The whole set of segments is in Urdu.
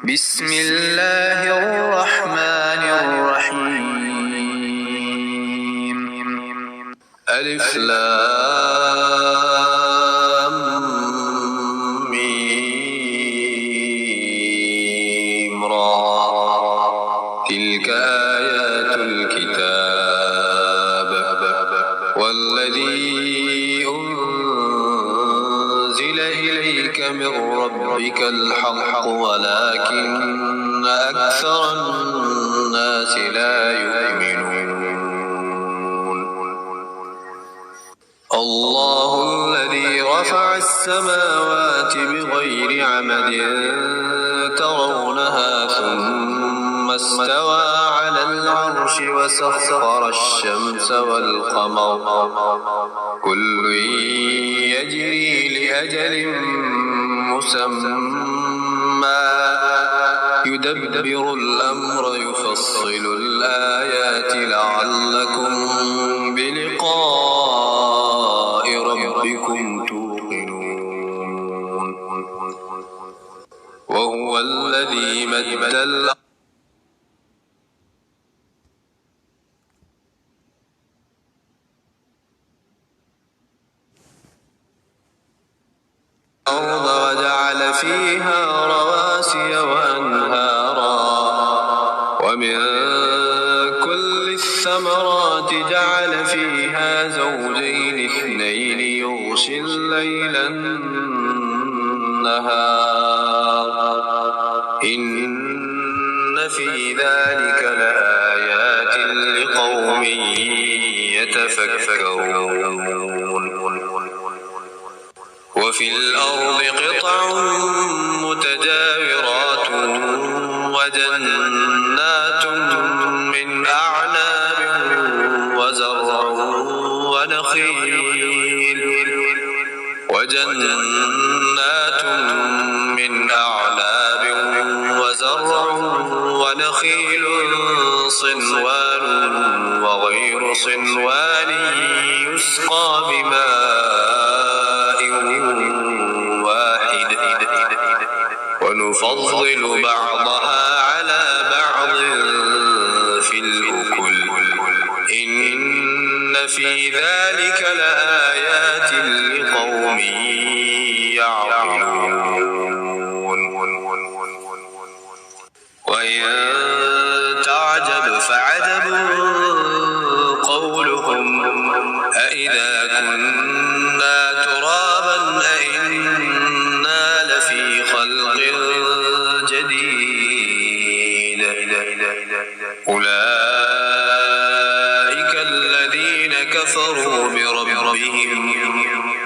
بسم الله الرحمن الرحيم. ألف لام ميم را. تلك آيات الكتاب والذي أنزل إليك من ربك الحق ولكن أكثر الناس لا يؤمنون. الله الذي رفع السماوات بغير عمد ترونها ثم استوى على العرش وسخر الشمس والقمر كل يجري لأجل مسمى يدبر الأمر يفصل الآيات لعلكم بلقاء ربكم توقنون. وهو الذي مد الأرض وجعل فيها رواسي وأنهارا ومن كل الثمرات جعل فيها زوجين اثنين يغشي الليل النهار إن في ذلك لآيات لقوم يتفكرون. وفي الأرض قطع متجاورات وجنات من أعناب وزرع ونخيل صنوان وغير صنوان يسقى بماء واحد ونفضل بعضها على بعض في الأكل إن في ذلك لآيات لقوم يعقلون. وإن تعجب فعجب قولهم أإذا كنا ترابا أإنا لفي خلق جديد. أولئك الذين كفروا بربهم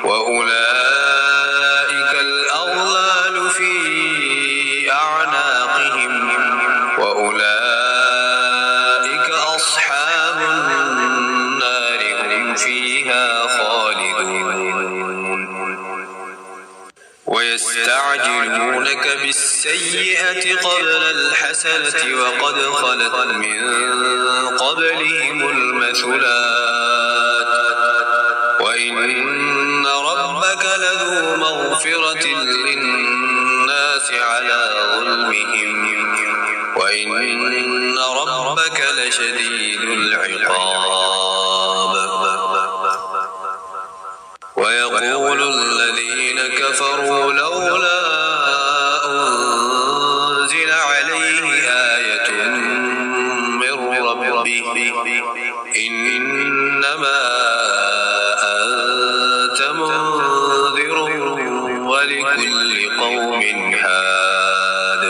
وأولئك الأغلال في أعناقهم وأولئك أصحاب النار هم فيها خالدون. ويستعجلونك بالسيئة قبل الحسنة وقد خلت من قبلهم المثلات وإن ربك لذو مغفرة للناس على ظلمهم وإن ربك لشديد العقاب. ويقول الذين كفروا لولا أنزل عليه آية من ربه إنما أنت منذر ولكل قوم هاد.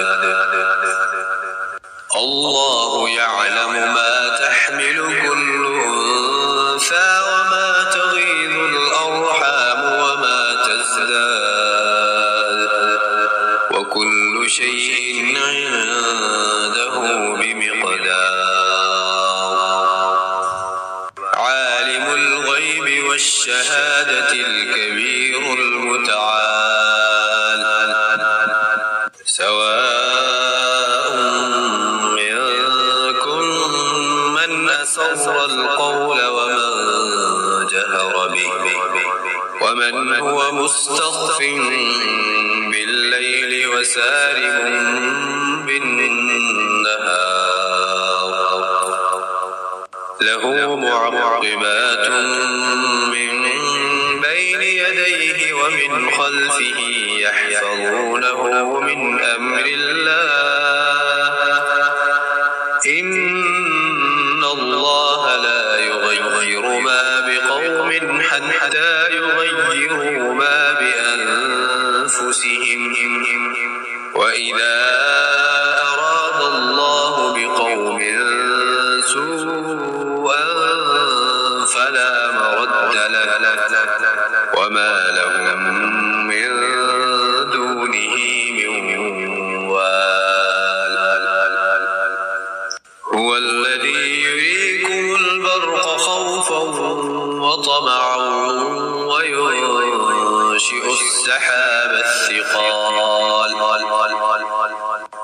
الله يعلم ما تحمل كل أنثى وما تغيض الأرحام وما تزداد وكل شيء عنده بمقدار. عالم الغيب والشهادة الكبير المتعال سواء منكم من أسر القول ومن جهر به ومن هو مستخف بالليل وسارب له معقبات من بين يديه ومن خلفه يحفظونه من أمر الله إن الله لا يغير ما بقوم حتى يغيروا ما بأنفسهم وإذا أراد الله بقوم سوءا فلا مرد له وما لهم من دونه من وال هو الذي يريكم البرق خوفا وطمعا وينشئ السحاب الثقال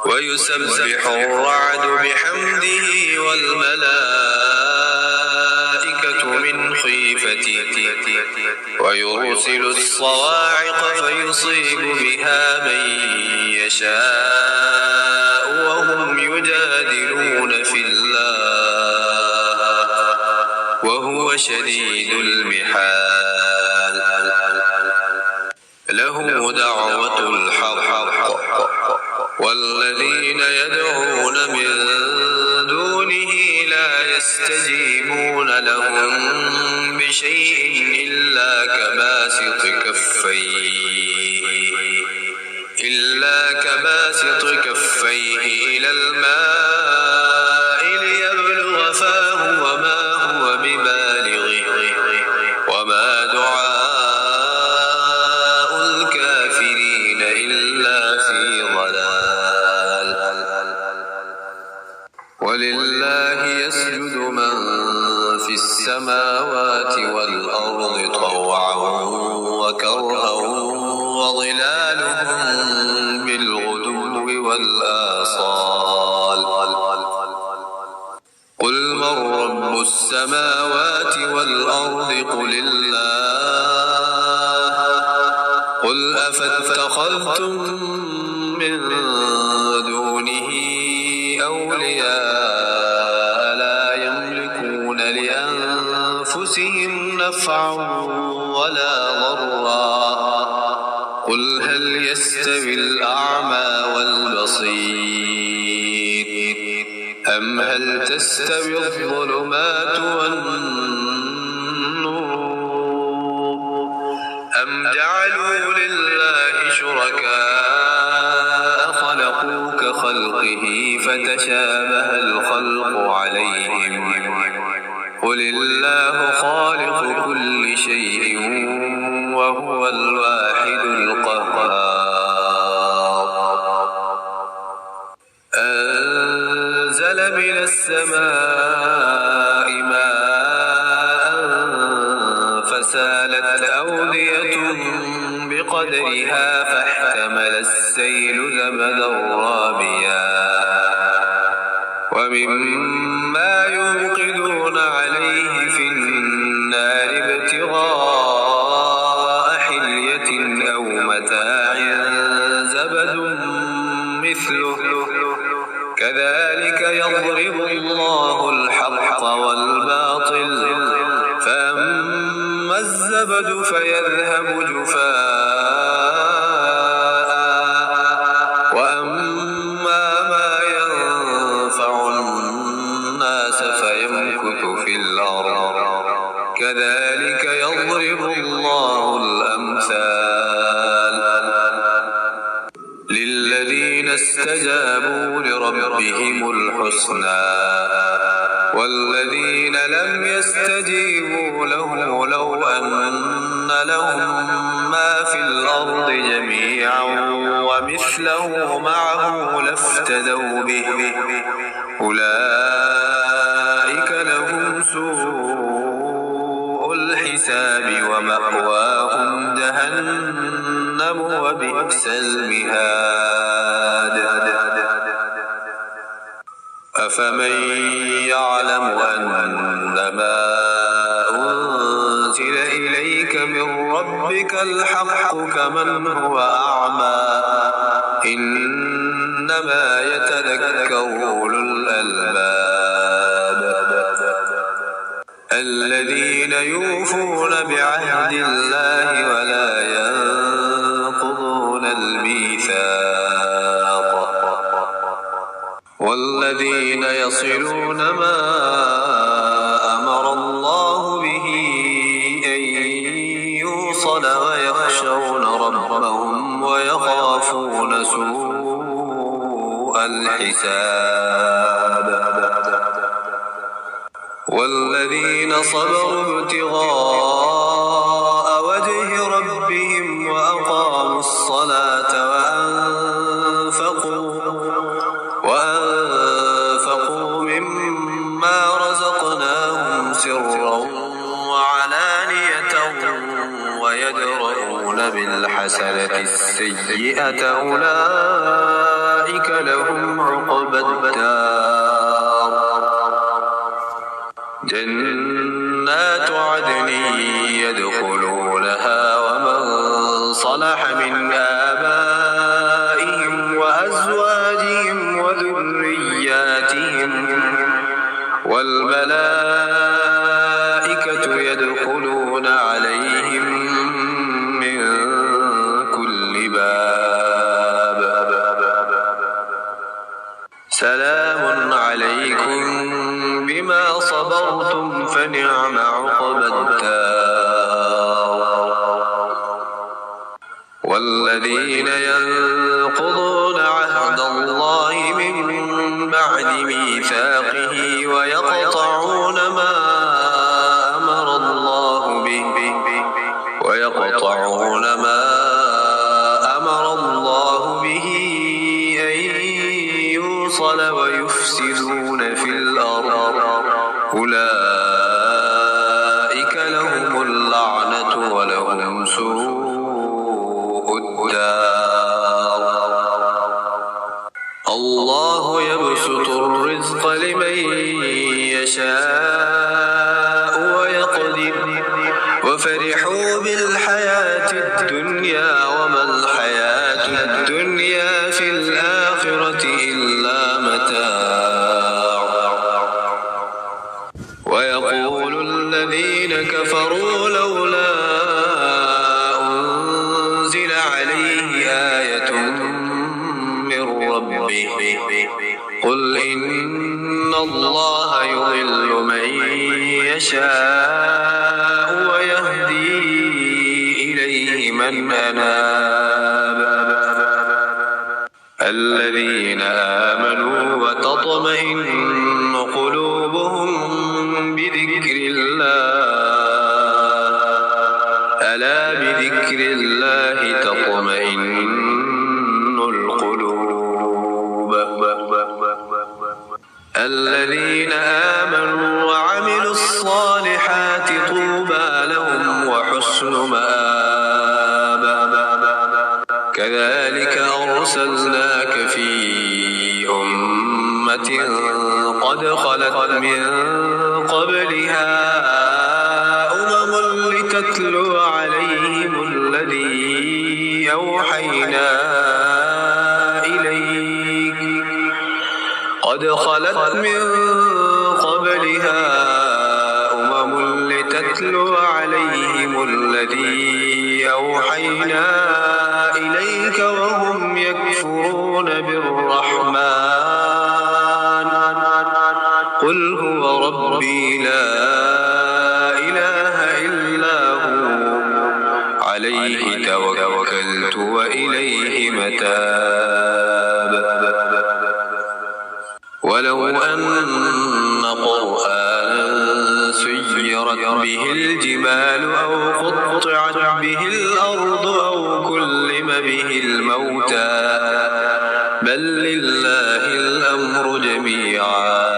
ويسبح الرعد بحمده والملائكة من خيفته ويرسل الصواعق فيصيب بها من يشاء وهم يجادلون في الله وهو شديد المحال له دعوة الحق والذين يدعون من دونه لا يستجيبون لهم بشيء إلا كباسط كفيه إلى الماء ليبلغ فاه وما هو ببالغه وما دعاء الكافرين إلا في ضلال ولله يسجد من في السماوات والأرض طوعا وكرها وظلالهم بالغدو والآصال قل من رب السماوات والأرض قل الله قل أفاتخذتم من دونه أولياء لا يملكون لأنفسهم نفعا ولا ضرا قل هل يستوي الأعمى والبصير أم هل تستوي الظلمات والنور أم جعلوا لله شركاء خلقوا كخلقه فتشابه الخلق عليهم قل الله خالق كل شيء وهو الواحد القهار أنزل من السماء ماء فسالت أودية بقدرها فاحتمل السيل زبدا رابيا ومما يوقدون عليه في النار ابتغاء حلية أو متاع زبد مثله كذلك يضرب الله الحق والباطل فأما الزبد فيذهب جفاء وأما ما ينفع الناس فيمكث في الأرض كذلك يضرب الله الأمثال للذين استجابوا لربهم الحسنى والذين لم يستجيبوا له لو أن لهم ما في الأرض جميعا ومثله معه لافتدوا به أولئك لهم سوء الحساب ومأواهم جهنم وبئس المهاد أفمن يعلم أنما أنزل إليك من ربك الحق كمن هو أعمى إنما يتذكر أولو الألباب الذين يوفون بعهد الله ولا ينقضون الميثاق والذين يصلون ما أمر الله به أن يوصل ويخشون ربهم ويخافون سوء الحساب والذين صبروا ابتغاء وجه ربهم وأقاموا الصلاة وأنفقوا مما رزقناهم سرا وعلانية ويدرؤون بالحسنة السيئة أولئك لهم عقبى الدار جنات عدن يدخلونها ومن صلح من آبائهم وأزواجهم وذرياتهم والملائكة يدخلون عليهم من كل باب سلام عليكم بما صبرتم فنعم عقبى الدار والذين ينقضون عهد الله من بعد ميثاقه ويقطعون ما أمر الله به أن يوصل ويفسدون في الأرض أولئك لهم اللعنة ولهم سوء الدار الله يبسط الرزق لمن يشاء ويقدر وفرحوا بالحياة الدنيا وما الحياة الدنيا في الآخرة إلا متاع ويقول الذين كفروا لولا أنزل عليه آية من ربه قل إن الله يضل من يشاء ويهدي إليه من أناب الذين آمنوا وتطمئن قلوبهم بذكر الله ألا بذكر الله تطمئن القلوب الذين آمنوا وعملوا الصالحات طوبى لهم وحسن مآب كذلك أرسلناك في أمة قد خلت من قبلها لتتلو عليهم الذي أوحينا إليك قد خلت من قبلها لتتلو عليهم الذي أوحينا إليك وهم يكفرون بالرحمن قل هو ربي لا إله إلا هو عليه توكلت وإليه متاب ولو أن قرآنا سيرت به الجبال أو قطعت به الأرض أو كلم به الموتى بل لله الأمر جميعا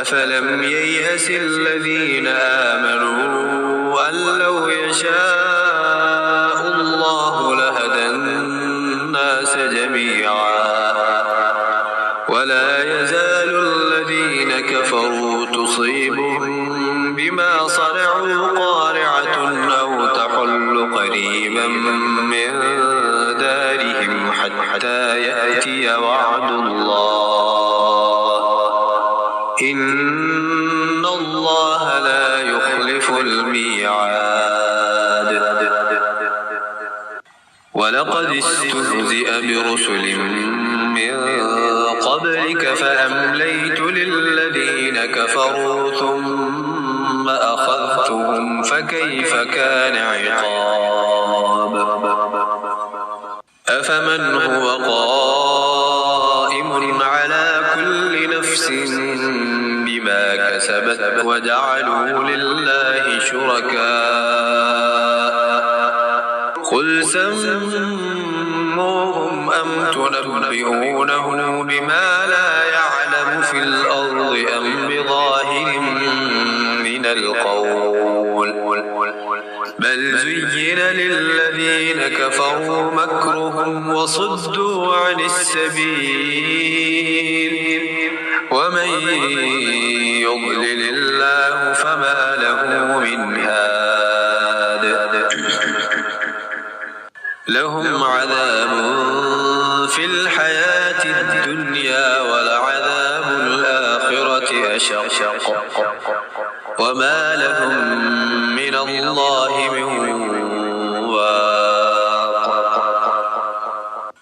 أفلم ييأس الذين آمنوا أن لو يشاء الله لهدى الناس جميعا ولا يزال الذين كفروا تصيبهم بما صنعوا قارعة أو تحل قريبا من دارهم حتى يأتي وعد الله إن الله لا استهزئ برسل من قبلك فأمليت للذين كفروا ثم أخذتهم فكيف كان عقاب أفمن هو قائم على كل نفس بما كسبت وجعلوا لله شركاء قل سموهم أم تنبئونه بما لا يعلم في الأرض أم بظاهر من القول بل زين للذين كفروا مكرهم وصدوا عن السبيل ومن يضلل الله فما له من هاد لهم عذاب في الحياة الدنيا ولعذاب الآخرة أشق وما لهم من الله من واق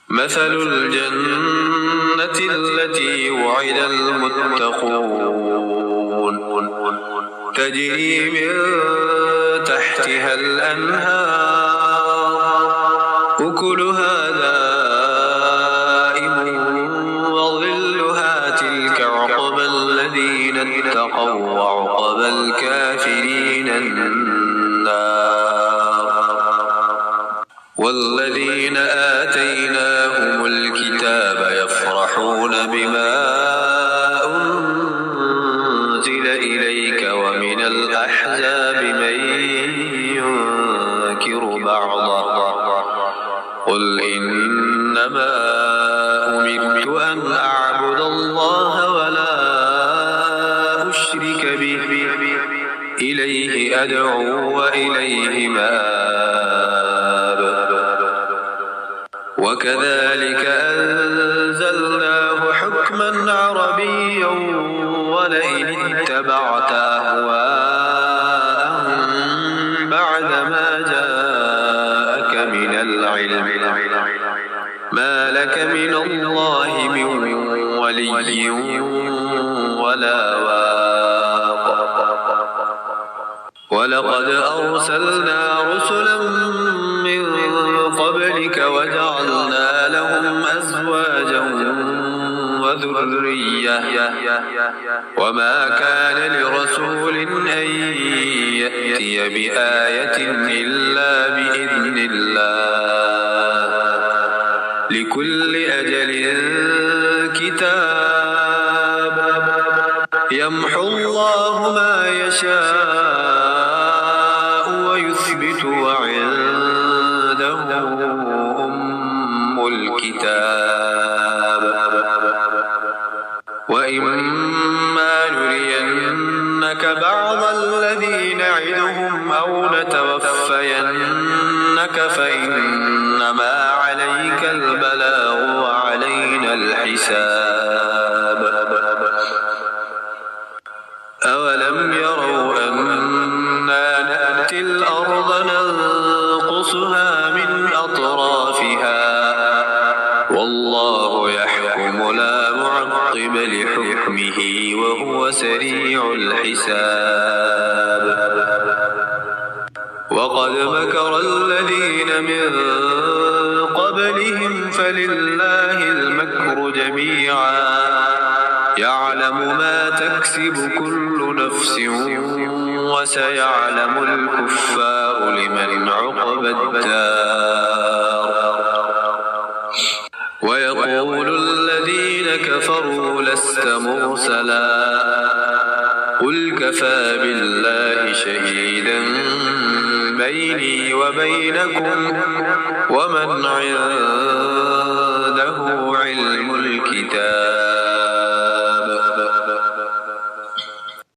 مثل الجنة التي وعد المتقون تجري من تحتها الأنهار أكلها دائم وظلها تلك عقبى الذين اتقوا وعقبى الكافرين النار والذين آتيناهم الكتاب يفرحون بما أنزل إليك ومن الأحزاب من ينكر بعضه قل إنما أمرت أن أعبد الله ولا أشرك به إليه أدعو وإليه مآب وكذلك أنزلناه حكما عربيا ولئن اتبعت أهواءهم بعدما جاءك من العلم ما لك من الله من ولي ولا واق ولقد أرسلنا رسلا من قبلك وجعلنا لهم أزواجا وذرية وما كان لرسول أن يأتي بآية إلا بإذن الله لكل أجل كتاب يمحو الله ما يشاء ويثبت وعنده أم الكتاب وإما نرينك بعض الذي نعدهم أو نتوفينك فإنما عليك البلاغ وعلينا الحساب أولم يروا أنا نأتي الأرض ننقصها من أطرافها والله يحكم لا معقب لحكمه وهو سريع الحساب وقد مكر الذين من قبلهم فلله المكر جميعا يعلم ما تكسب كل نفس وسيعلم الكفار لمن عقبى الدار ويقول الذين كفروا لست مرسلا قل كفى بالله شهيدا بيني وبينكم ومن عنده علم الكتاب